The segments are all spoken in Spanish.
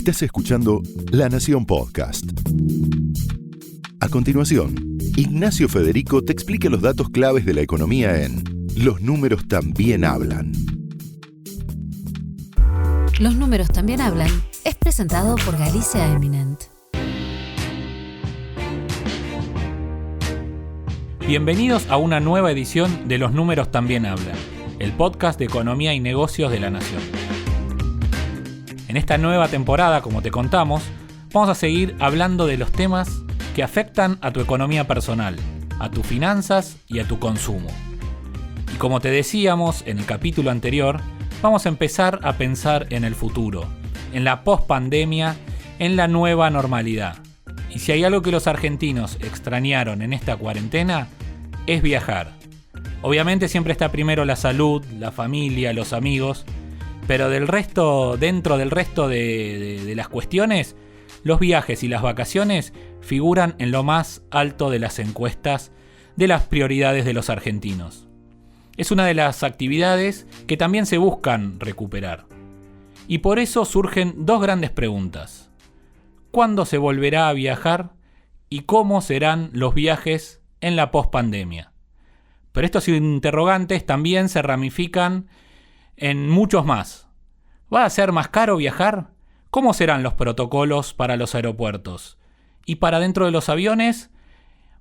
Estás escuchando La Nación Podcast. A continuación, Ignacio Federico te explica los datos claves de la economía en Los números también hablan. Los números también hablan es presentado por Galicia Eminent. Bienvenidos a una nueva edición de Los números también hablan, el podcast de economía y negocios de La Nación. En esta nueva temporada, como te contamos, vamos a seguir hablando de los temas que afectan a tu economía personal, a tus finanzas y a tu consumo. Y como te decíamos en el capítulo anterior, vamos a empezar a pensar en el futuro, en la post-pandemia, en la nueva normalidad. Y si hay algo que los argentinos extrañaron en esta cuarentena, es viajar. Obviamente siempre está primero la salud, la familia, los amigos, pero dentro del resto de las cuestiones, los viajes y las vacaciones figuran en lo más alto de las encuestas de las prioridades de los argentinos. Es una de las actividades que también se buscan recuperar. Y por eso surgen dos grandes preguntas. ¿Cuándo se volverá a viajar? ¿Y cómo serán los viajes en la pospandemia? Pero estos interrogantes también se ramifican en muchos más. ¿Va a ser más caro viajar? ¿Cómo serán los protocolos para los aeropuertos? Y para dentro de los aviones,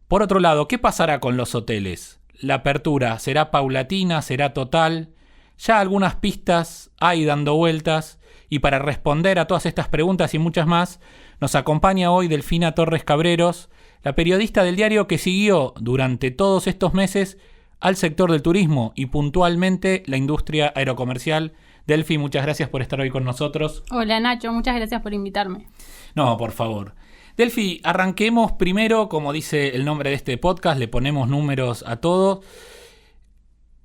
por otro lado, ¿qué pasará con los hoteles? ¿La apertura será paulatina? ¿Será total? Ya algunas pistas hay dando vueltas, y para responder a todas estas preguntas y muchas más, nos acompaña hoy Delfina Torres Cabreros, la periodista del diario que siguió durante todos estos meses al sector del turismo y puntualmente la industria aerocomercial. Delfi, muchas gracias por estar hoy con nosotros. Hola Nacho, muchas gracias por invitarme. No, por favor. Delfi, arranquemos primero, como dice el nombre de este podcast, le ponemos números a todo.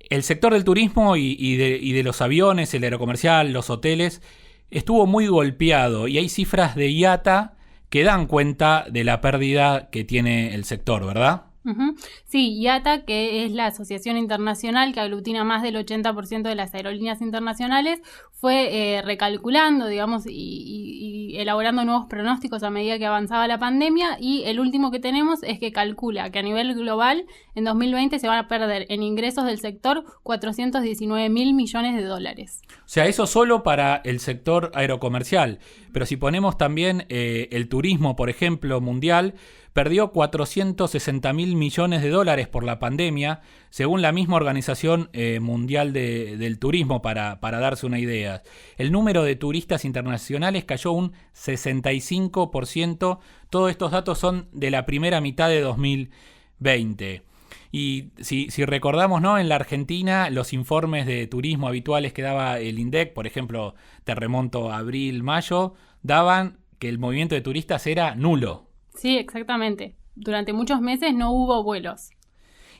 El sector del turismo y de los aviones, el aerocomercial, los hoteles, estuvo muy golpeado y hay cifras de IATA que dan cuenta de la pérdida que tiene el sector, ¿verdad? Uh-huh. Sí, IATA, que es la asociación internacional que aglutina más del 80% de las aerolíneas internacionales, fue recalculando, digamos, y elaborando nuevos pronósticos a medida que avanzaba la pandemia, y el último que tenemos es que calcula que a nivel global en 2020 se van a perder en ingresos del sector 419.000 millones de dólares. O sea, eso solo para el sector aerocomercial, pero si ponemos también el turismo, por ejemplo, mundial, perdió 460.000 millones de dólares por la pandemia, según la misma Organización Mundial del Turismo, para darse una idea. El número de turistas internacionales cayó un 65%. Todos estos datos son de la primera mitad de 2020. Y si recordamos, ¿no?, en la Argentina, los informes de turismo habituales que daba el INDEC, por ejemplo, te remonto a abril, mayo, daban que el movimiento de turistas era nulo. Sí, exactamente. Durante muchos meses no hubo vuelos.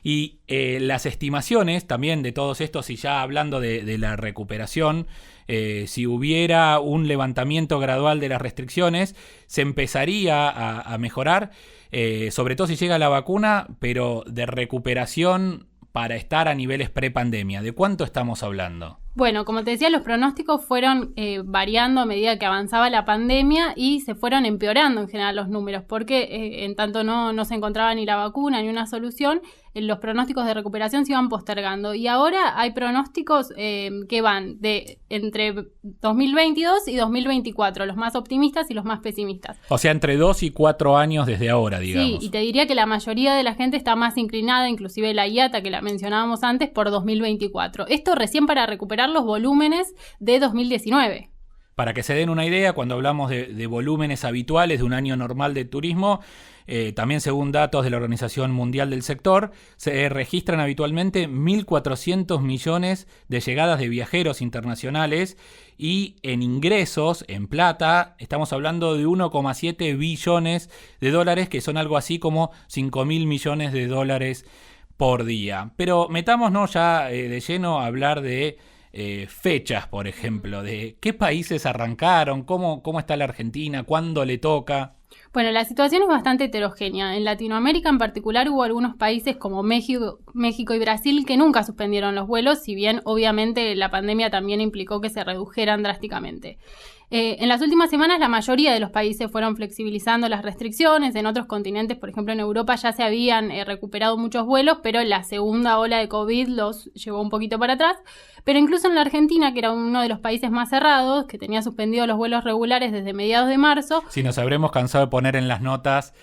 Y las estimaciones también de todos estos, y ya hablando de la recuperación, si hubiera un levantamiento gradual de las restricciones, se empezaría a mejorar, sobre todo si llega la vacuna, pero de recuperación para estar a niveles prepandemia. ¿De cuánto estamos hablando? Bueno, como te decía, los pronósticos fueron variando a medida que avanzaba la pandemia y se fueron empeorando en general los números, porque en tanto no se encontraba ni la vacuna ni una solución, los pronósticos de recuperación se iban postergando. Y ahora hay pronósticos que van de entre 2022 y 2024, los más optimistas y los más pesimistas. O sea, entre 2 y 4 años desde ahora, digamos. Sí, y te diría que la mayoría de la gente está más inclinada, inclusive la IATA, que la mencionábamos antes, por 2024. Esto recién para recuperar los volúmenes de 2019. Para que se den una idea, cuando hablamos de volúmenes habituales de un año normal de turismo, también según datos de la Organización Mundial del Sector, se registran habitualmente 1.400 millones de llegadas de viajeros internacionales, y en ingresos, en plata, estamos hablando de 1,7 billones de dólares, que son algo así como 5.000 millones de dólares por día. Pero metámonos ya de lleno a hablar de fechas, por ejemplo, de qué países arrancaron, cómo está la Argentina, cuándo le toca. Bueno, la situación es bastante heterogénea. En Latinoamérica en particular hubo algunos países como México y Brasil que nunca suspendieron los vuelos, si bien obviamente la pandemia también implicó que se redujeran drásticamente. En las últimas semanas la mayoría de los países fueron flexibilizando las restricciones. En otros continentes, por ejemplo en Europa, ya se habían recuperado muchos vuelos, pero la segunda ola de COVID los llevó un poquito para atrás. Pero incluso en la Argentina, que era uno de los países más cerrados, que tenía suspendidos los vuelos regulares desde mediados de marzo. Sí, nos habremos cansado de poner en las notas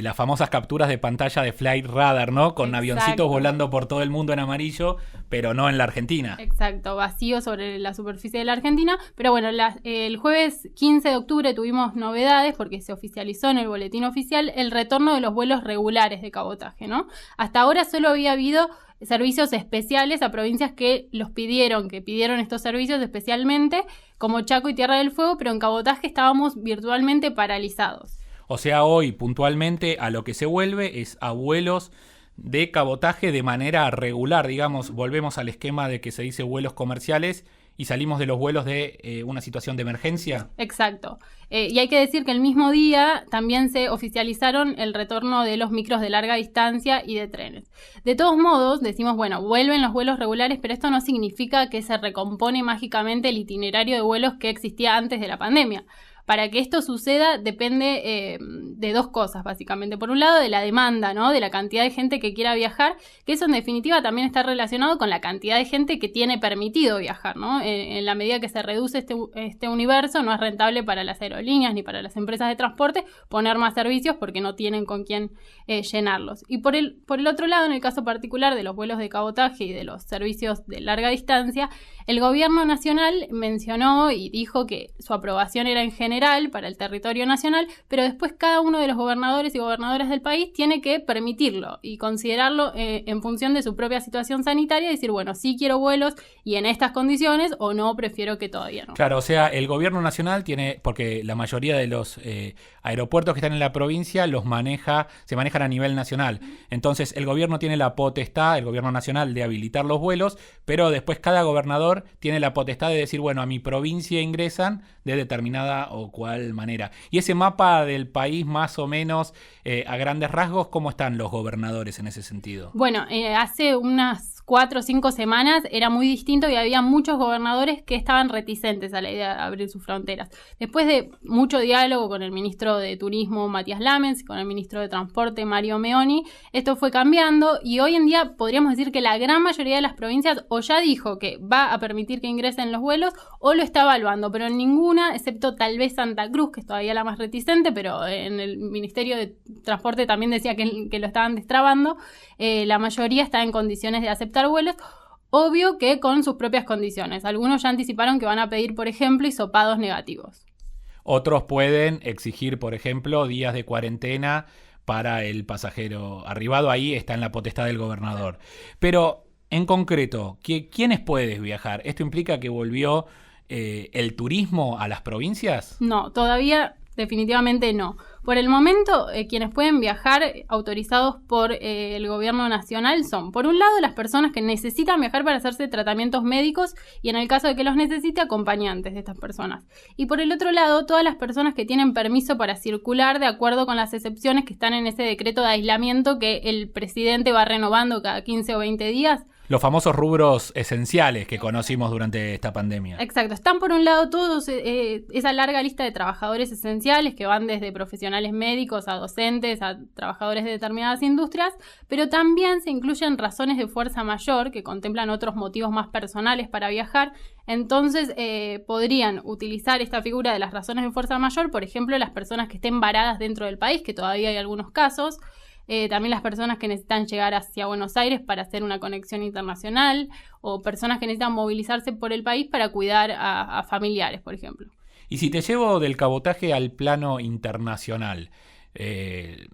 las famosas capturas de pantalla de Flight Radar, ¿no? Con avioncitos volando por todo el mundo en amarillo, pero no en la Argentina. Exacto, vacío sobre la superficie de la Argentina. Pero bueno, el jueves 15 de octubre tuvimos novedades porque se oficializó en el boletín oficial el retorno de los vuelos regulares de cabotaje, ¿no? Hasta ahora solo había habido servicios especiales a provincias que pidieron estos servicios especialmente, como Chaco y Tierra del Fuego, pero en cabotaje estábamos virtualmente paralizados. O sea, hoy puntualmente a lo que se vuelve es a vuelos de cabotaje de manera regular, digamos, volvemos al esquema de que se dice vuelos comerciales y salimos de los vuelos de una situación de emergencia. Exacto. Y hay que decir que el mismo día también se oficializaron el retorno de los micros de larga distancia y de trenes. De todos modos, decimos, bueno, vuelven los vuelos regulares, pero esto no significa que se recompone mágicamente el itinerario de vuelos que existía antes de la pandemia. Para que esto suceda depende de dos cosas, básicamente. Por un lado, de la demanda, ¿no? De la cantidad de gente que quiera viajar, que eso en definitiva también está relacionado con la cantidad de gente que tiene permitido viajar, ¿no? En la medida que se reduce este universo, no es rentable para las aerolíneas ni para las empresas de transporte poner más servicios porque no tienen con quién llenarlos. Y por el otro lado, en el caso particular de los vuelos de cabotaje y de los servicios de larga distancia, el gobierno nacional mencionó y dijo que su aprobación era en general para el territorio nacional, pero después cada uno de los gobernadores y gobernadoras del país tiene que permitirlo y considerarlo en función de su propia situación sanitaria y decir, bueno, sí quiero vuelos y en estas condiciones o no, prefiero que todavía no. Claro, o sea, el gobierno nacional tiene, porque la mayoría de los aeropuertos que están en la provincia se manejan a nivel nacional. Entonces, el gobierno tiene la potestad, el gobierno nacional, de habilitar los vuelos, pero después cada gobernador tiene la potestad de decir, bueno, a mi provincia ingresan de determinada o cual manera. Y ese mapa del país, más o menos, a grandes rasgos, ¿cómo están los gobernadores en ese sentido? Bueno, hace unas 4 o 5 semanas era muy distinto y había muchos gobernadores que estaban reticentes a la idea de abrir sus fronteras. Después de mucho diálogo con el ministro de Turismo, Matías Lamens, y con el ministro de Transporte, Mario Meoni, esto fue cambiando y hoy en día podríamos decir que la gran mayoría de las provincias o ya dijo que va a permitir que ingresen los vuelos o lo está evaluando, pero en ninguna, excepto tal vez Santa Cruz, que es todavía la más reticente, pero en el Ministerio de Transporte también decía que lo estaban destrabando, la mayoría está en condiciones de aceptar vuelos, obvio que con sus propias condiciones. Algunos ya anticiparon que van a pedir, por ejemplo, hisopados negativos. Otros pueden exigir, por ejemplo, días de cuarentena para el pasajero arribado. Ahí está en la potestad del gobernador. Pero, en concreto, ¿quiénes pueden viajar? ¿Esto implica que volvió el turismo a las provincias? No, todavía definitivamente no. Por el momento, quienes pueden viajar autorizados por el gobierno nacional son, por un lado, las personas que necesitan viajar para hacerse tratamientos médicos y, en el caso de que los necesite, acompañantes de estas personas. Y por el otro lado, todas las personas que tienen permiso para circular de acuerdo con las excepciones que están en ese decreto de aislamiento que el presidente va renovando cada 15 o 20 días. Los famosos rubros esenciales que conocimos durante esta pandemia. Exacto. Están por un lado todos esa larga lista de trabajadores esenciales que van desde profesionales médicos a docentes, a trabajadores de determinadas industrias, pero también se incluyen razones de fuerza mayor que contemplan otros motivos más personales para viajar. Entonces podrían utilizar esta figura de las razones de fuerza mayor, por ejemplo, las personas que estén varadas dentro del país, que todavía hay algunos casos. También las personas que necesitan llegar hacia Buenos Aires para hacer una conexión internacional o personas que necesitan movilizarse por el país para cuidar a familiares, por ejemplo. Y si te llevo del cabotaje al plano internacional,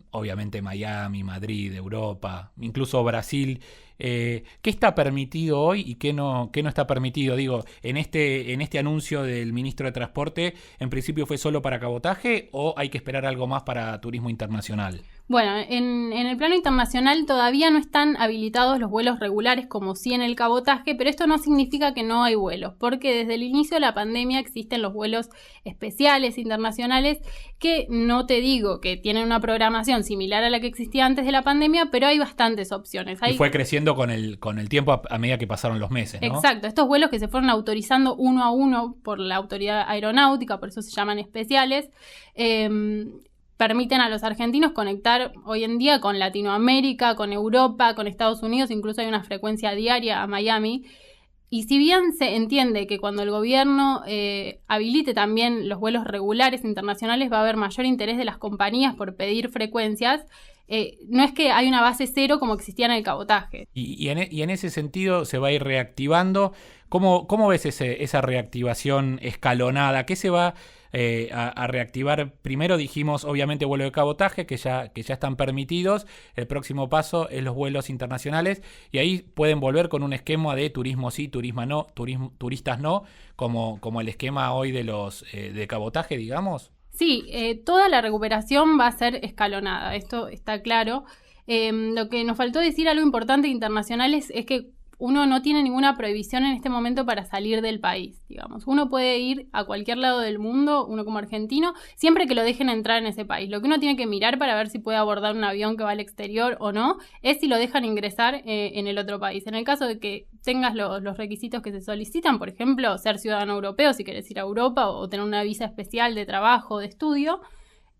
obviamente Miami, Madrid, Europa, incluso Brasil, ¿qué está permitido hoy y qué no está permitido? Digo, en este anuncio del ministro de Transporte, ¿en principio fue solo para cabotaje o hay que esperar algo más para turismo internacional? Bueno, en el plano internacional todavía no están habilitados los vuelos regulares como sí en el cabotaje, pero esto no significa que no hay vuelos, porque desde el inicio de la pandemia existen los vuelos especiales internacionales que no te digo que tienen una programación similar a la que existía antes de la pandemia, pero hay bastantes opciones. Y fue creciendo viendo con el tiempo a medida que pasaron los meses, ¿no? Exacto, estos vuelos que se fueron autorizando uno a uno por la autoridad aeronáutica, por eso se llaman especiales, permiten a los argentinos conectar hoy en día con Latinoamérica, con Europa, con Estados Unidos, incluso hay una frecuencia diaria a Miami. Y si bien se entiende que cuando el gobierno habilite también los vuelos regulares internacionales va a haber mayor interés de las compañías por pedir frecuencias, no es que hay una base cero como existía en el cabotaje. Y en ese sentido se va a ir reactivando. ¿Cómo ves esa reactivación escalonada? ¿Qué se va a reactivar? Primero dijimos, obviamente, vuelos de cabotaje que ya están permitidos. El próximo paso es los vuelos internacionales. Y ahí pueden volver con un esquema de turismo sí, turismo no, turistas no, como el esquema hoy de los de cabotaje, digamos. Sí, toda la recuperación va a ser escalonada, esto está claro. Lo que nos faltó decir, algo importante internacional, es que uno no tiene ninguna prohibición en este momento para salir del país, digamos. Uno puede ir a cualquier lado del mundo, uno como argentino, siempre que lo dejen entrar en ese país. Lo que uno tiene que mirar para ver si puede abordar un avión que va al exterior o no, es si lo dejan ingresar en el otro país. En el caso de que tengas los requisitos que se solicitan, por ejemplo, ser ciudadano europeo si querés ir a Europa o tener una visa especial de trabajo, de estudio,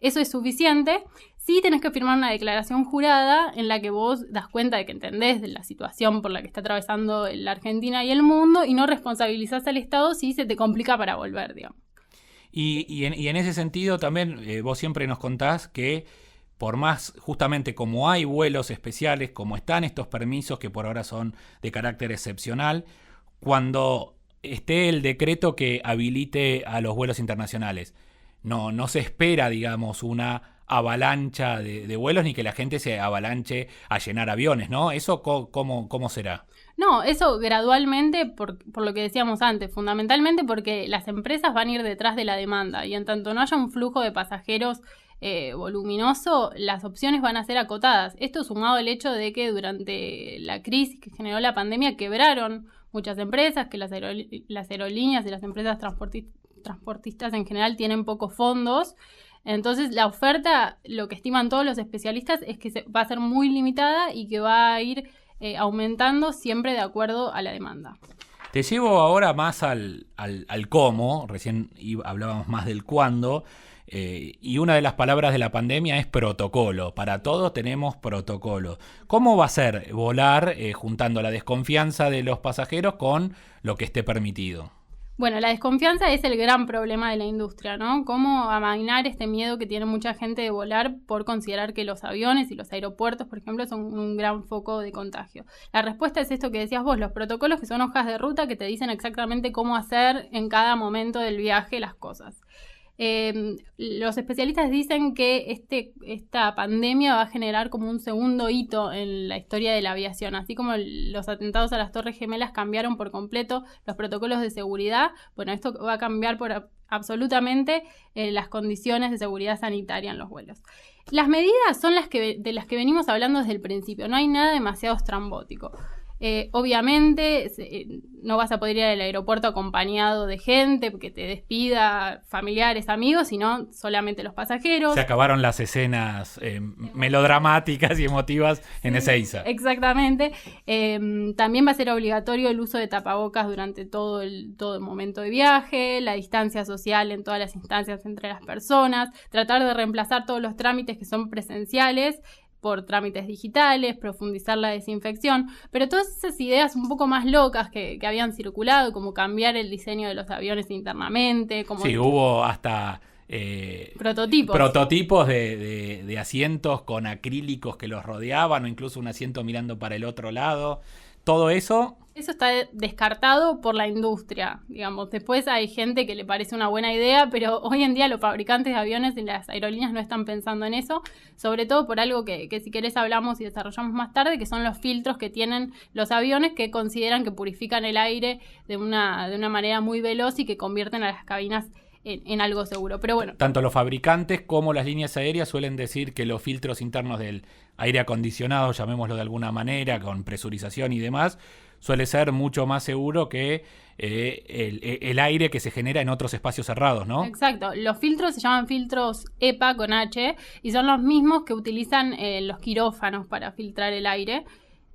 eso es suficiente. Sí tenés que firmar una declaración jurada en la que vos das cuenta de que entendés de la situación por la que está atravesando la Argentina y el mundo y no responsabilizás al Estado si se te complica para volver, digamos. Y en ese sentido también vos siempre nos contás que por más, justamente como hay vuelos especiales, como están estos permisos que por ahora son de carácter excepcional, cuando esté el decreto que habilite a los vuelos internacionales, no se espera, digamos, una avalancha de vuelos ni que la gente se avalanche a llenar aviones, ¿no? ¿Eso cómo será? No, eso gradualmente, por lo que decíamos antes, fundamentalmente porque las empresas van a ir detrás de la demanda y en tanto no haya un flujo de pasajeros voluminoso, las opciones van a ser acotadas. Esto sumado al hecho de que durante la crisis que generó la pandemia quebraron muchas empresas, que las aerolíneas y las empresas transportistas en general tienen pocos fondos. Entonces la oferta, lo que estiman todos los especialistas, es que va a ser muy limitada y que va a ir aumentando siempre de acuerdo a la demanda. Te llevo ahora más al cómo, recién hablábamos más del cuándo, y una de las palabras de la pandemia es protocolo. Para todos tenemos protocolo. ¿Cómo va a ser volar juntando la desconfianza de los pasajeros con lo que esté permitido? Bueno, la desconfianza es el gran problema de la industria, ¿no? Cómo amainar este miedo que tiene mucha gente de volar por considerar que los aviones y los aeropuertos, por ejemplo, son un gran foco de contagio. La respuesta es esto que decías vos, los protocolos, que son hojas de ruta que te dicen exactamente cómo hacer en cada momento del viaje las cosas. Los especialistas dicen que esta pandemia va a generar como un segundo hito en la historia de la aviación, así como los atentados a las Torres Gemelas cambiaron por completo los protocolos de seguridad. Bueno, esto va a cambiar por absolutamente las condiciones de seguridad sanitaria en los vuelos. Las medidas son de las que venimos hablando desde el principio, no hay nada demasiado estrambótico. Obviamente no vas a poder ir al aeropuerto acompañado de gente que te despida, familiares, amigos, sino solamente los pasajeros. Se acabaron las escenas melodramáticas y emotivas en Ezeiza. Exactamente. También va a ser obligatorio el uso de tapabocas durante todo el momento de viaje, la distancia social en todas las instancias entre las personas, tratar de reemplazar todos los trámites que son presenciales por trámites digitales, profundizar la desinfección, pero todas esas ideas un poco más locas que habían circulado, como cambiar el diseño de los aviones internamente, como sí, hubo hasta prototipos de asientos con acrílicos que los rodeaban, o incluso un asiento mirando para el otro lado. Todo eso está descartado por la industria, digamos. Después hay gente que le parece una buena idea, pero hoy en día los fabricantes de aviones y las aerolíneas no están pensando en eso, sobre todo por algo que si querés hablamos y desarrollamos más tarde, que son los filtros que tienen los aviones, que consideran que purifican el aire de una manera muy veloz y que convierten a las cabinas en algo seguro. Pero bueno, tanto los fabricantes como las líneas aéreas suelen decir que los filtros internos del aire acondicionado, llamémoslo de alguna manera, con presurización y demás, suele ser mucho más seguro que el aire que se genera en otros espacios cerrados, ¿no? Exacto. Los filtros se llaman filtros EPA con H y son los mismos que utilizan los quirófanos para filtrar el aire.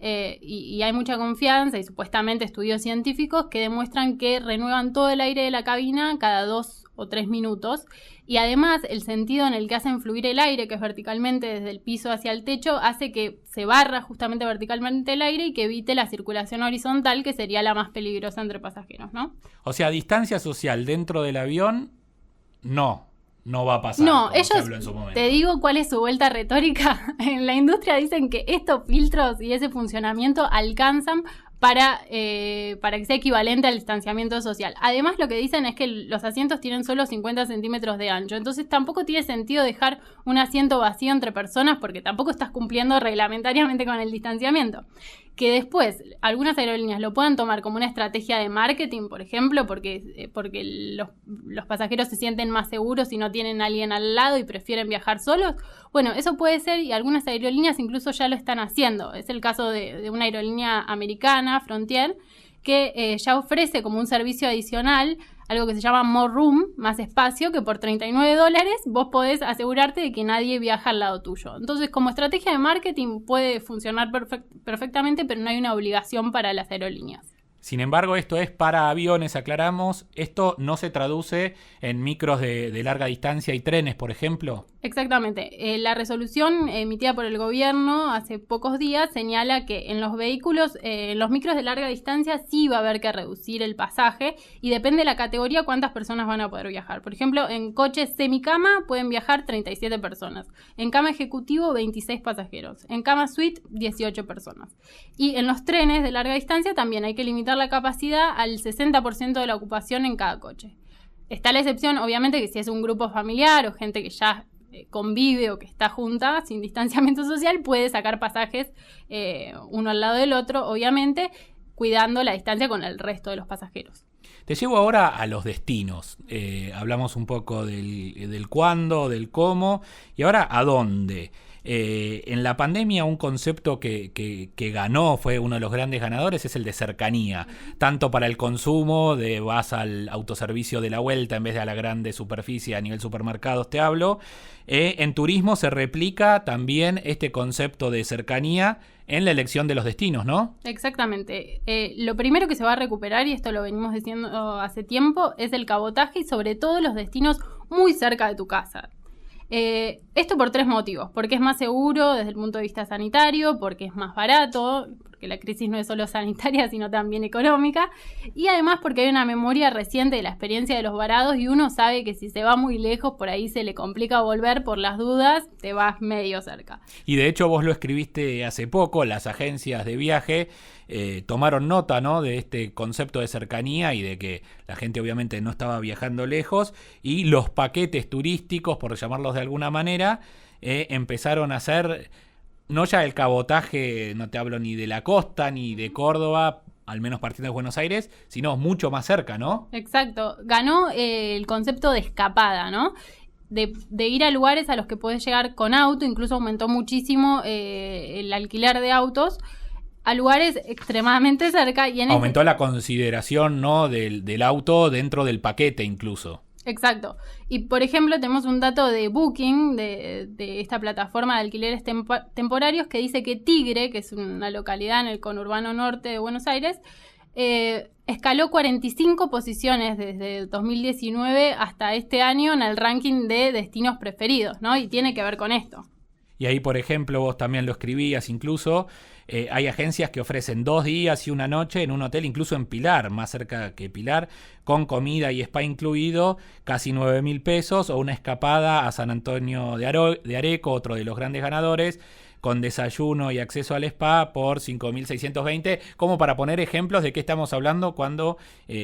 y hay mucha confianza y supuestamente estudios científicos que demuestran que renuevan todo el aire de la cabina cada 2 o 3 minutos. Y además el sentido en el que hacen fluir el aire, que es verticalmente desde el piso hacia el techo, hace que se barra justamente verticalmente el aire y que evite la circulación horizontal, que sería la más peligrosa entre pasajeros, ¿no? O sea, distancia social dentro del avión, no va a pasar. No, como se ellos, habló en su momento. te digo cuál es su vuelta retórica. En la industria dicen que estos filtros y ese funcionamiento alcanzan para que sea equivalente al distanciamiento social. Además, lo que dicen es que los asientos tienen solo 50 centímetros de ancho, entonces tampoco tiene sentido dejar un asiento vacío entre personas porque tampoco estás cumpliendo reglamentariamente con el distanciamiento. Que después algunas aerolíneas lo puedan tomar como una estrategia de marketing, por ejemplo, porque los pasajeros se sienten más seguros si no tienen a alguien al lado y prefieren viajar solos. Bueno, eso puede ser, y algunas aerolíneas incluso ya lo están haciendo. Es el caso de una aerolínea americana, Frontier, que ya ofrece como un servicio adicional algo que se llama More Room, más espacio, que por $39 vos podés asegurarte de que nadie viaja al lado tuyo. Entonces, como estrategia de marketing puede funcionar perfectamente, pero no hay una obligación para las aerolíneas. Sin embargo, esto es para aviones, aclaramos. ¿Esto no se traduce en micros de larga distancia y trenes, por ejemplo? Exactamente. La resolución emitida por el gobierno hace pocos días señala que en los vehículos, en los micros de larga distancia sí va a haber que reducir el pasaje y depende de la categoría cuántas personas van a poder viajar. Por ejemplo, en coches semicama pueden viajar 37 personas. En cama ejecutivo, 26 pasajeros. En cama suite, 18 personas. Y en los trenes de larga distancia también hay que limitar la capacidad al 60% de la ocupación en cada coche. Está la excepción, obviamente, que si es un grupo familiar o gente que ya convive o que está junta sin distanciamiento social, puede sacar pasajes uno al lado del otro, obviamente, cuidando la distancia con el resto de los pasajeros. Te llevo ahora a los destinos. Hablamos un poco del cuándo, del cómo y ahora a dónde. En la pandemia un concepto que ganó, fue uno de los grandes ganadores, es el de cercanía, tanto para el consumo, vas al autoservicio de la vuelta en vez de a la grande superficie a nivel supermercados, te hablo. En turismo se replica también este concepto de cercanía en la elección de los destinos, ¿no? Exactamente. Lo primero que se va a recuperar, y esto lo venimos diciendo hace tiempo, es el cabotaje y sobre todo los destinos muy cerca de tu casa. Esto por 3 motivos: porque es más seguro desde el punto de vista sanitario, porque es más barato, porque la crisis no es solo sanitaria sino también económica, y además porque hay una memoria reciente de la experiencia de los varados y uno sabe que si se va muy lejos por ahí se le complica volver, por las dudas te vas medio cerca. Y de hecho vos lo escribiste hace poco, las agencias de viaje tomaron nota, ¿no?, de este concepto de cercanía y de que la gente obviamente no estaba viajando lejos y los paquetes turísticos, por llamarlos de alguna manera, empezaron a hacer no ya el cabotaje, no te hablo ni de la costa ni de Córdoba, al menos partiendo de Buenos Aires, sino mucho más cerca, ¿no? Exacto, ganó el concepto de escapada, ¿no? De ir a lugares a los que podés llegar con auto, incluso aumentó muchísimo el alquiler de autos a lugares extremadamente cerca. Y aumentó la consideración, ¿no?, del auto dentro del paquete incluso. Exacto. Y por ejemplo tenemos un dato de Booking, de esta plataforma de alquileres temporarios, que dice que Tigre, que es una localidad en el conurbano norte de Buenos Aires, escaló 45 posiciones desde 2019 hasta este año en el ranking de destinos preferidos, ¿no? Y tiene que ver con esto. Y ahí, por ejemplo, vos también lo escribías incluso, hay agencias que ofrecen 2 días y 1 noche en un hotel, incluso en Pilar, más cerca que Pilar, con comida y spa incluido, casi 9.000 pesos, o una escapada a San Antonio de Areco, otro de los grandes ganadores, con desayuno y acceso al spa por 5.620, como para poner ejemplos de qué estamos hablando cuando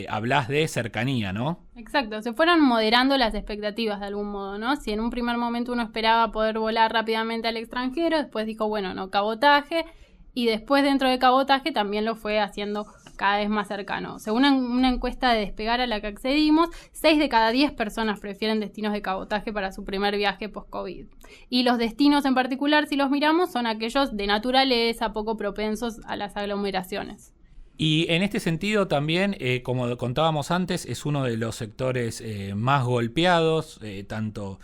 hablas de cercanía, ¿no? Exacto, se fueron moderando las expectativas de algún modo, ¿no? Si en un primer momento uno esperaba poder volar rápidamente al extranjero, después dijo, bueno, no, cabotaje, y después dentro de cabotaje también lo fue haciendo cada vez más cercano. Según una encuesta de Despegar a la que accedimos, 6 de cada 10 personas prefieren destinos de cabotaje para su primer viaje post-COVID. Y los destinos en particular, si los miramos, son aquellos de naturaleza, poco propensos a las aglomeraciones. Y en este sentido también, como contábamos antes, es uno de los sectores más golpeados, tanto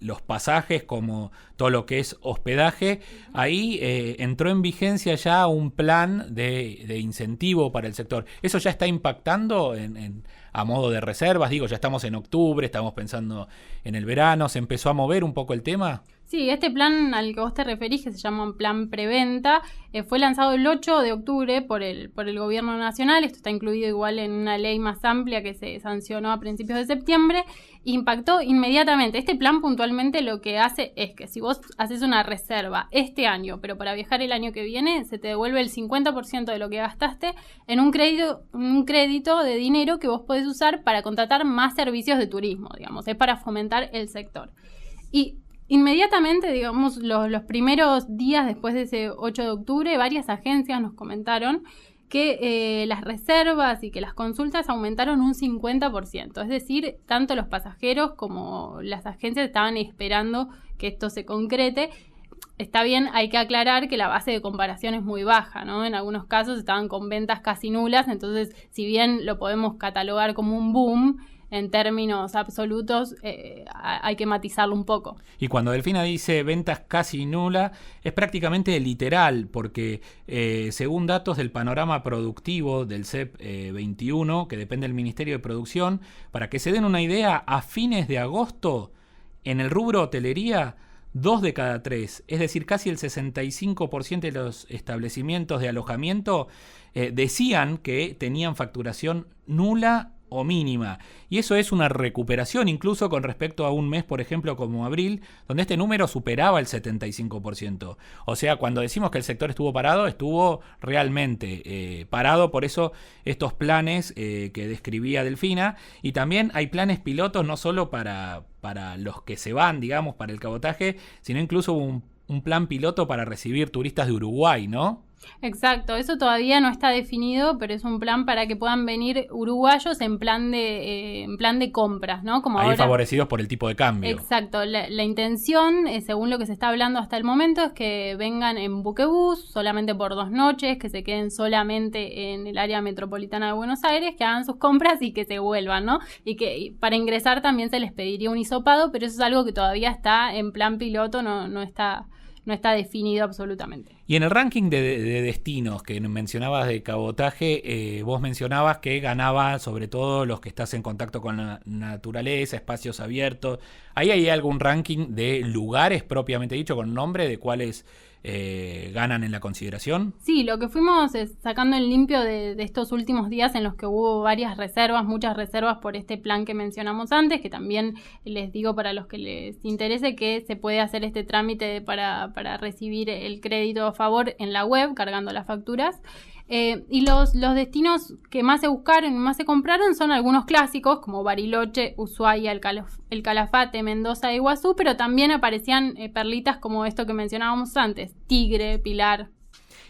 los pasajes como todo lo que es hospedaje, ahí entró en vigencia ya un plan de incentivo para el sector. ¿Eso ya está impactando a modo de reservas? Digo, ya estamos en octubre, estamos pensando en el verano, ¿se empezó a mover un poco el tema? Sí, este plan al que vos te referís, que se llama Plan Preventa, fue lanzado el 8 de octubre por el Gobierno Nacional. Esto está incluido igual en una ley más amplia que se sancionó a principios de septiembre. Impactó inmediatamente. Este plan puntualmente lo que hace es que si vos haces una reserva este año, pero para viajar el año que viene, se te devuelve el 50% de lo que gastaste en un crédito de dinero que vos podés usar para contratar más servicios de turismo, digamos. Es para fomentar el sector. Y inmediatamente, digamos, los primeros días después de ese 8 de octubre, varias agencias nos comentaron que las reservas y que las consultas aumentaron un 50%. Es decir, tanto los pasajeros como las agencias estaban esperando que esto se concrete. Está bien, hay que aclarar que la base de comparación es muy baja, ¿no? En algunos casos estaban con ventas casi nulas, entonces, si bien lo podemos catalogar como un boom, en términos absolutos hay que matizarlo un poco. Y cuando Delfina dice ventas casi nula, es prácticamente literal, porque según datos del panorama productivo del CEP 21, que depende del Ministerio de Producción, para que se den una idea, a fines de agosto, en el rubro hotelería, 2 de cada 3, es decir, casi el 65% de los establecimientos de alojamiento decían que tenían facturación nula o mínima. Y eso es una recuperación incluso con respecto a un mes, por ejemplo, como abril, donde este número superaba el 75%. O sea, cuando decimos que el sector estuvo parado, estuvo realmente parado. Por eso estos planes que describía Delfina. Y también hay planes pilotos no solo para los que se van, digamos, para el cabotaje, sino incluso un plan piloto para recibir turistas de Uruguay, ¿no? Exacto, eso todavía no está definido, pero es un plan para que puedan venir uruguayos en plan de compras, ¿no? Como ahí ahora, favorecidos por el tipo de cambio. Exacto, la intención, según lo que se está hablando hasta el momento, es que vengan en buquebús solamente por 2 noches, que se queden solamente en el área metropolitana de Buenos Aires, que hagan sus compras y que se vuelvan, ¿no? Y que para ingresar también se les pediría un hisopado, pero eso es algo que todavía está en plan piloto, no está definido absolutamente. Y en el ranking de destinos que mencionabas de cabotaje, vos mencionabas que ganaba sobre todo los que estás en contacto con la naturaleza, espacios abiertos. ¿Ahí hay algún ranking de lugares propiamente dicho, con nombre de cuáles ganan en la consideración? Sí, lo que fuimos sacando en limpio de estos últimos días en los que hubo varias reservas, muchas reservas por este plan que mencionamos antes, que también les digo para los que les interese que se puede hacer este trámite para recibir el crédito a favor en la web, cargando las facturas. Y los destinos que más se buscaron y más se compraron son algunos clásicos como Bariloche, Ushuaia, el Calafate, Mendoza e Iguazú, pero también aparecían perlitas como esto que mencionábamos antes, Tigre, Pilar.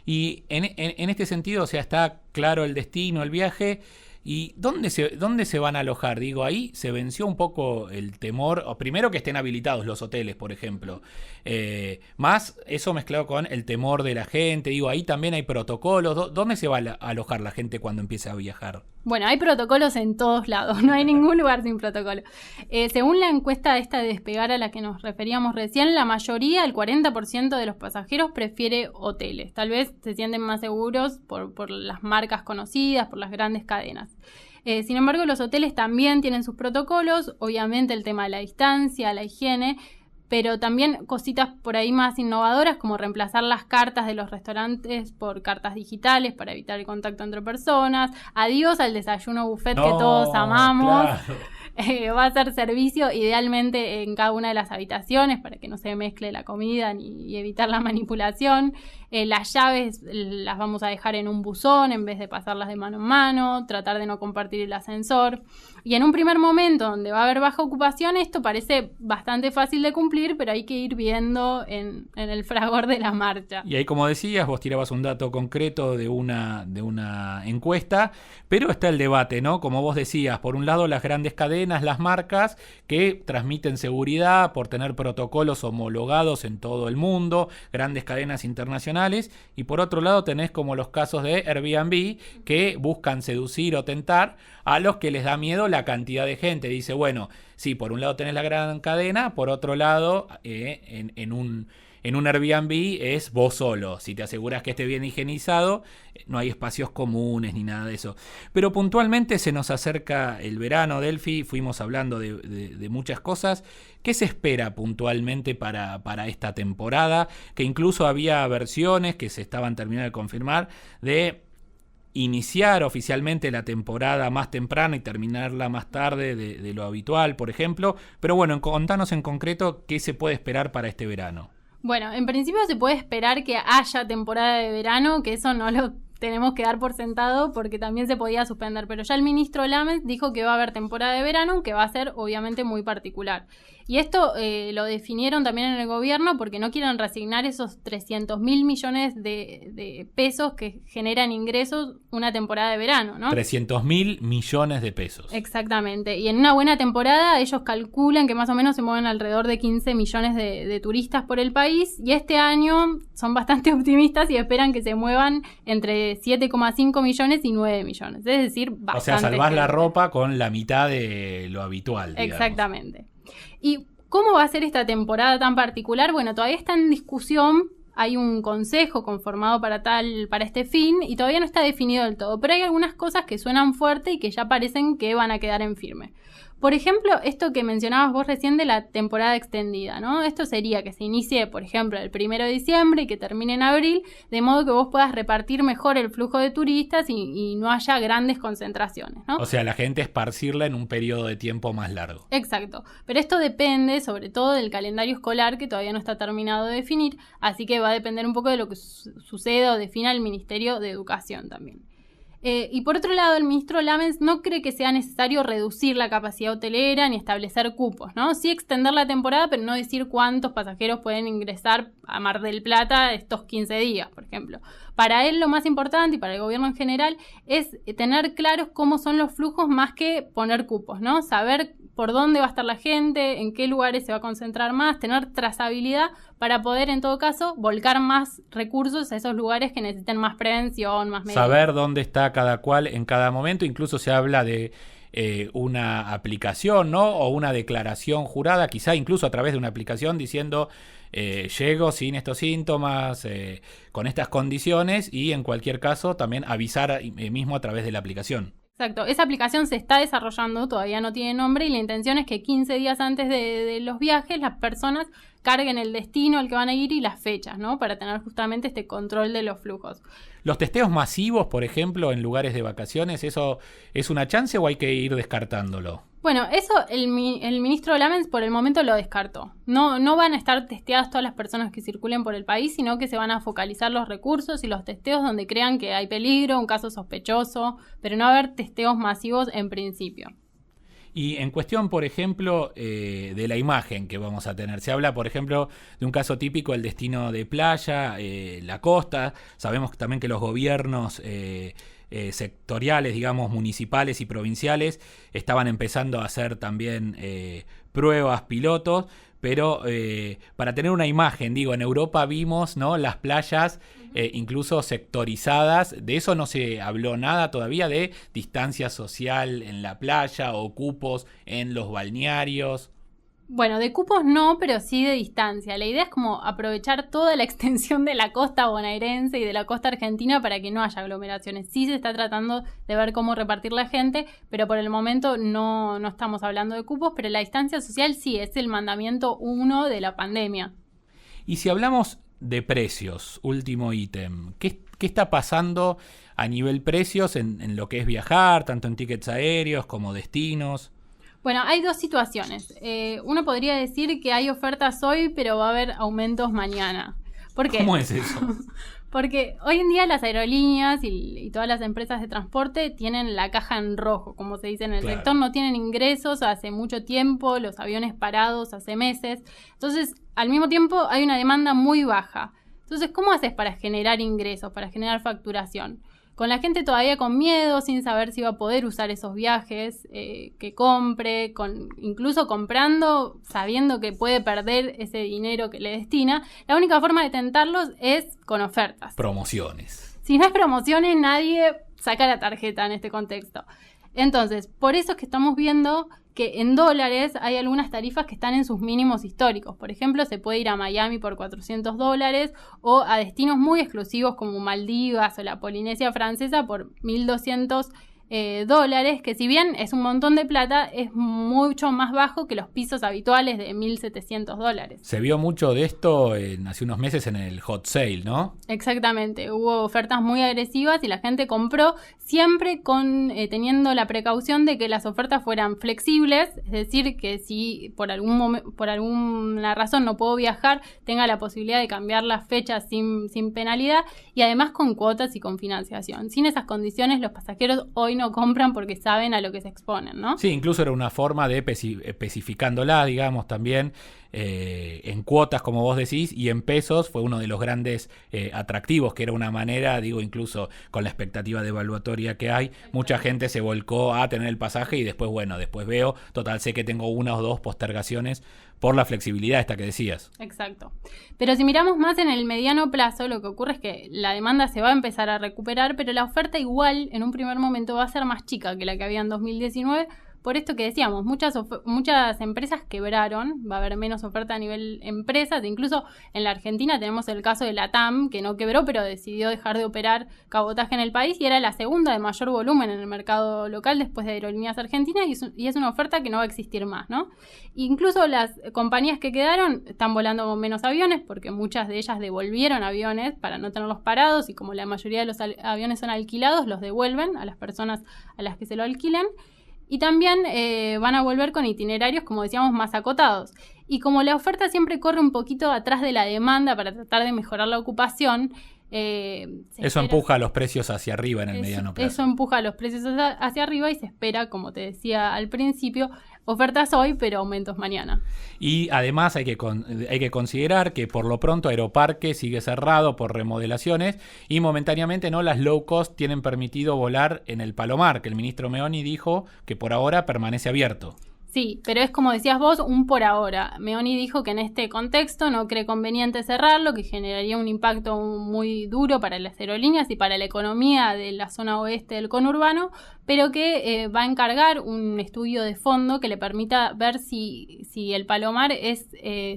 Y en este sentido, o sea, está claro el destino, el viaje. ¿Y dónde se van a alojar? Digo, ahí se venció un poco el temor, o primero que estén habilitados los hoteles, por ejemplo, más eso mezclado con el temor de la gente. Digo, ahí también hay protocolos. ¿Dónde se va a alojar la gente cuando empiece a viajar? Bueno, hay protocolos en todos lados, no hay ningún lugar sin protocolo. Según la encuesta esta de Despegar a la que nos referíamos recién, la mayoría, el 40% de los pasajeros prefiere hoteles. Tal vez se sienten más seguros por las marcas conocidas, por las grandes cadenas. Sin embargo, los hoteles también tienen sus protocolos, obviamente el tema de la distancia, la higiene, pero también cositas por ahí más innovadoras como reemplazar las cartas de los restaurantes por cartas digitales para evitar el contacto entre personas. Adiós al desayuno buffet que todos amamos. Claro. Va a ser servicio idealmente en cada una de las habitaciones para que no se mezcle la comida y evitar la manipulación. Las llaves las vamos a dejar en un buzón en vez de pasarlas de mano en mano, tratar de no compartir el ascensor. Y en un primer momento donde va a haber baja ocupación, esto parece bastante fácil de cumplir, pero hay que ir viendo en el fragor de la marcha. Y ahí, como decías, vos tirabas un dato concreto de una encuesta, pero está el debate, ¿no? Como vos decías, por un lado las grandes cadenas, las marcas que transmiten seguridad por tener protocolos homologados en todo el mundo, grandes cadenas internacionales, y por otro lado tenés como los casos de Airbnb que buscan seducir o tentar a los que les da miedo la cantidad de gente. Dice, bueno, sí, por un lado tenés la gran cadena, por otro lado, en un Airbnb es vos solo. Si te aseguras que esté bien higienizado, no hay espacios comunes ni nada de eso. Pero puntualmente se nos acerca el verano, Delphi, fuimos hablando de muchas cosas. ¿Qué se espera puntualmente para esta temporada? Que incluso había versiones que se estaban terminando de confirmar de iniciar oficialmente la temporada más temprana y terminarla más tarde de lo habitual, por ejemplo. Pero bueno, contanos en concreto qué se puede esperar para este verano. Bueno, en principio se puede esperar que haya temporada de verano, que eso no lo tenemos que dar por sentado porque también se podía suspender, pero ya el ministro Lammens dijo que va a haber temporada de verano, que va a ser obviamente muy particular. Y esto lo definieron también en el gobierno porque no quieren resignar esos 300.000 millones de pesos que generan ingresos una temporada de verano, ¿no? 300.000 millones de pesos. Exactamente. Y en una buena temporada ellos calculan que más o menos se mueven alrededor de 15 millones de turistas por el país. Y este año son bastante optimistas y esperan que se muevan entre 7,5 millones y 9 millones. Es decir, bastante. O sea, salvás la ropa con la mitad de lo habitual, digamos. Exactamente. ¿Y cómo va a ser esta temporada tan particular? Bueno, todavía está en discusión. Hay un consejo conformado para este fin y todavía no está definido del todo. Pero hay algunas cosas que suenan fuerte y que ya parecen que van a quedar en firme. Por ejemplo, esto que mencionabas vos recién de la temporada extendida, ¿no? Esto sería que se inicie, por ejemplo, el 1 de diciembre y que termine en abril, de modo que vos puedas repartir mejor el flujo de turistas y no haya grandes concentraciones, ¿no? O sea, la gente esparcirla en un periodo de tiempo más largo. Exacto. Pero esto depende sobre todo del calendario escolar que todavía no está terminado de definir, así que va a depender un poco de lo que suceda o defina el Ministerio de Educación también. Y por otro lado, el ministro Lammens no cree que sea necesario reducir la capacidad hotelera ni establecer cupos, ¿no? Sí extender la temporada, pero no decir cuántos pasajeros pueden ingresar a Mar del Plata estos 15 días, por ejemplo. Para él lo más importante y para el gobierno en general es tener claros cómo son los flujos más que poner cupos, ¿no? Saber por dónde va a estar la gente, en qué lugares se va a concentrar más, tener trazabilidad para poder en todo caso volcar más recursos a esos lugares que necesiten más prevención, más medidas. Saber dónde está cada cual en cada momento, incluso se habla de una aplicación, ¿no? O una declaración jurada, quizá incluso a través de una aplicación diciendo llego sin estos síntomas, con estas condiciones y en cualquier caso también avisar mismo a través de la aplicación. Exacto, esa aplicación se está desarrollando, todavía no tiene nombre y la intención es que 15 días antes de los viajes las personas carguen el destino al que van a ir y las fechas, ¿no? Para tener justamente este control de los flujos. ¿Los testeos masivos, por ejemplo, en lugares de vacaciones, eso es una chance o hay que ir descartándolo? Bueno, eso el ministro Lammens por el momento lo descartó. No van a estar testeadas todas las personas que circulen por el país, sino que se van a focalizar los recursos y los testeos donde crean que hay peligro, un caso sospechoso, pero no va a haber testeos masivos en principio. Y en cuestión, por ejemplo, de la imagen que vamos a tener. Se habla, por ejemplo, de un caso típico, el destino de playa, la costa. Sabemos también que los gobiernos sectoriales, digamos, municipales y provinciales, estaban empezando a hacer también pruebas pilotos. Pero para tener una imagen, digo, en Europa vimos, ¿no?, las playas incluso sectorizadas. De eso no se habló nada todavía, de distancia social en la playa o cupos en los balnearios. Bueno, de cupos no, pero sí de distancia. La idea es como aprovechar toda la extensión de la costa bonaerense y de la costa argentina para que no haya aglomeraciones. Sí se está tratando de ver cómo repartir la gente, pero por el momento no estamos hablando de cupos, pero la distancia social sí es el mandamiento 1 de la pandemia. Y si hablamos de precios, último ítem, ¿qué está pasando a nivel precios en lo que es viajar, tanto en tickets aéreos como destinos? Bueno, hay dos situaciones. Uno podría decir que hay ofertas hoy, pero va a haber aumentos mañana. ¿Por qué? ¿Cómo es eso? Porque hoy en día las aerolíneas y todas las empresas de transporte tienen la caja en rojo, como se dice en el sector. No tienen ingresos hace mucho tiempo, los aviones parados hace meses. Entonces, al mismo tiempo hay una demanda muy baja. Entonces, ¿cómo haces para generar ingresos, para generar facturación? Con la gente todavía con miedo, sin saber si va a poder usar esos viajes, que compre, incluso comprando, sabiendo que puede perder ese dinero que le destina. La única forma de tentarlos es con ofertas. Promociones. Si no hay promociones, nadie saca la tarjeta en este contexto. Entonces, por eso es que estamos viendo que en dólares hay algunas tarifas que están en sus mínimos históricos. Por ejemplo, se puede ir a Miami por $400 o a destinos muy exclusivos como Maldivas o la Polinesia Francesa por $1.200, que si bien es un montón de plata, es mucho más bajo que los pisos habituales de $1.700. Se vio mucho de esto hace unos meses en el hot sale, ¿no? Exactamente, hubo ofertas muy agresivas y la gente compró siempre teniendo la precaución de que las ofertas fueran flexibles, es decir, que si por alguna razón no puedo viajar, tenga la posibilidad de cambiar las fechas sin penalidad, y además con cuotas y con financiación. Sin esas condiciones los pasajeros hoy no compran porque saben a lo que se exponen, ¿no? Sí, incluso era una forma de especificándola, digamos, también en cuotas, como vos decís, y en pesos fue uno de los grandes atractivos, que era una manera, digo, incluso con la expectativa devaluatoria que hay, mucha gente se volcó a tener el pasaje y después veo, total, sé que tengo una o dos postergaciones por la flexibilidad esta que decías. Exacto. Pero si miramos más en el mediano plazo, lo que ocurre es que la demanda se va a empezar a recuperar, pero la oferta igual en un primer momento va a ser más chica que la que había en 2019, por esto que decíamos, muchas empresas quebraron, va a haber menos oferta a nivel empresas, incluso en la Argentina tenemos el caso de la TAM, que no quebró, pero decidió dejar de operar cabotaje en el país y era la segunda de mayor volumen en el mercado local después de Aerolíneas Argentinas, y es una oferta que no va a existir más, ¿no? Incluso las compañías que quedaron están volando con menos aviones, porque muchas de ellas devolvieron aviones para no tenerlos parados, y como la mayoría de los aviones son alquilados, los devuelven a las personas a las que se lo alquilen. Y también van a volver con itinerarios, como decíamos, más acotados. Y como la oferta siempre corre un poquito atrás de la demanda para tratar de mejorar la ocupación, eso empuja los precios hacia arriba en el mediano plazo. Eso empuja los precios hacia arriba y se espera, como te decía al principio, ofertas hoy, pero aumentos mañana. Y además hay que considerar que por lo pronto Aeroparque sigue cerrado por remodelaciones y momentáneamente las low cost tienen permitido volar en el Palomar, que el ministro Meoni dijo que por ahora permanece abierto. Sí, pero es como decías vos, un por ahora. Meoni dijo que en este contexto no cree conveniente cerrarlo, que generaría un impacto muy duro para las aerolíneas y para la economía de la zona oeste del conurbano, pero que va a encargar un estudio de fondo que le permita ver si el Palomar es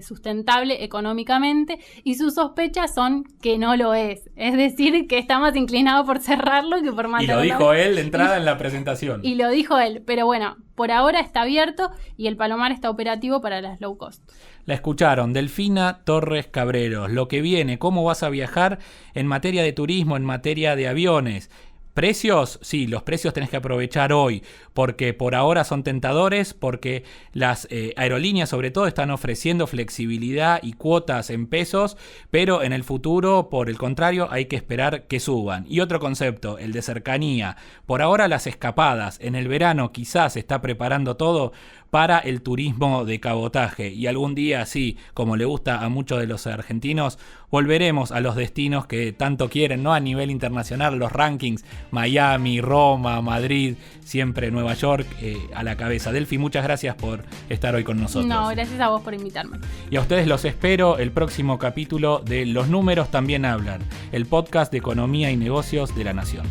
sustentable económicamente, y sus sospechas son que no lo es. Es decir, que está más inclinado por cerrarlo que por mantenerlo. Y lo dijo él de entrada en la presentación. Y lo dijo él, pero bueno, por ahora está abierto y el Palomar está operativo para las low cost. La escucharon, Delfina Torres Cabreros. Lo que viene, cómo vas a viajar en materia de turismo, en materia de aviones. ¿Precios? Sí, los precios tenés que aprovechar hoy, porque por ahora son tentadores, porque las aerolíneas sobre todo están ofreciendo flexibilidad y cuotas en pesos, pero en el futuro, por el contrario, hay que esperar que suban. Y otro concepto, el de cercanía. Por ahora las escapadas, en el verano quizás se está preparando todo para el turismo de cabotaje, y algún día, así como le gusta a muchos de los argentinos, volveremos a los destinos que tanto quieren, ¿no? A nivel internacional, los rankings, Miami, Roma, Madrid, siempre Nueva York a la cabeza. Delfi, muchas gracias por estar hoy con nosotros. No, gracias a vos por invitarme. Y a ustedes los espero el próximo capítulo de Los Números También Hablan, el podcast de economía y negocios de La Nación.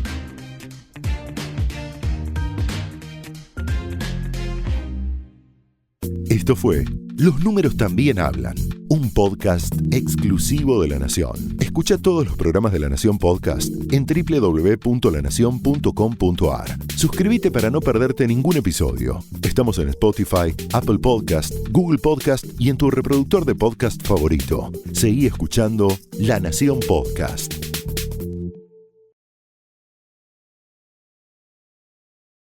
Esto fue Los Números También Hablan, un podcast exclusivo de La Nación. Escucha todos los programas de La Nación Podcast en www.lanacion.com.ar. Suscríbete para no perderte ningún episodio. Estamos en Spotify, Apple Podcast, Google Podcast y en tu reproductor de podcast favorito. Seguí escuchando La Nación Podcast.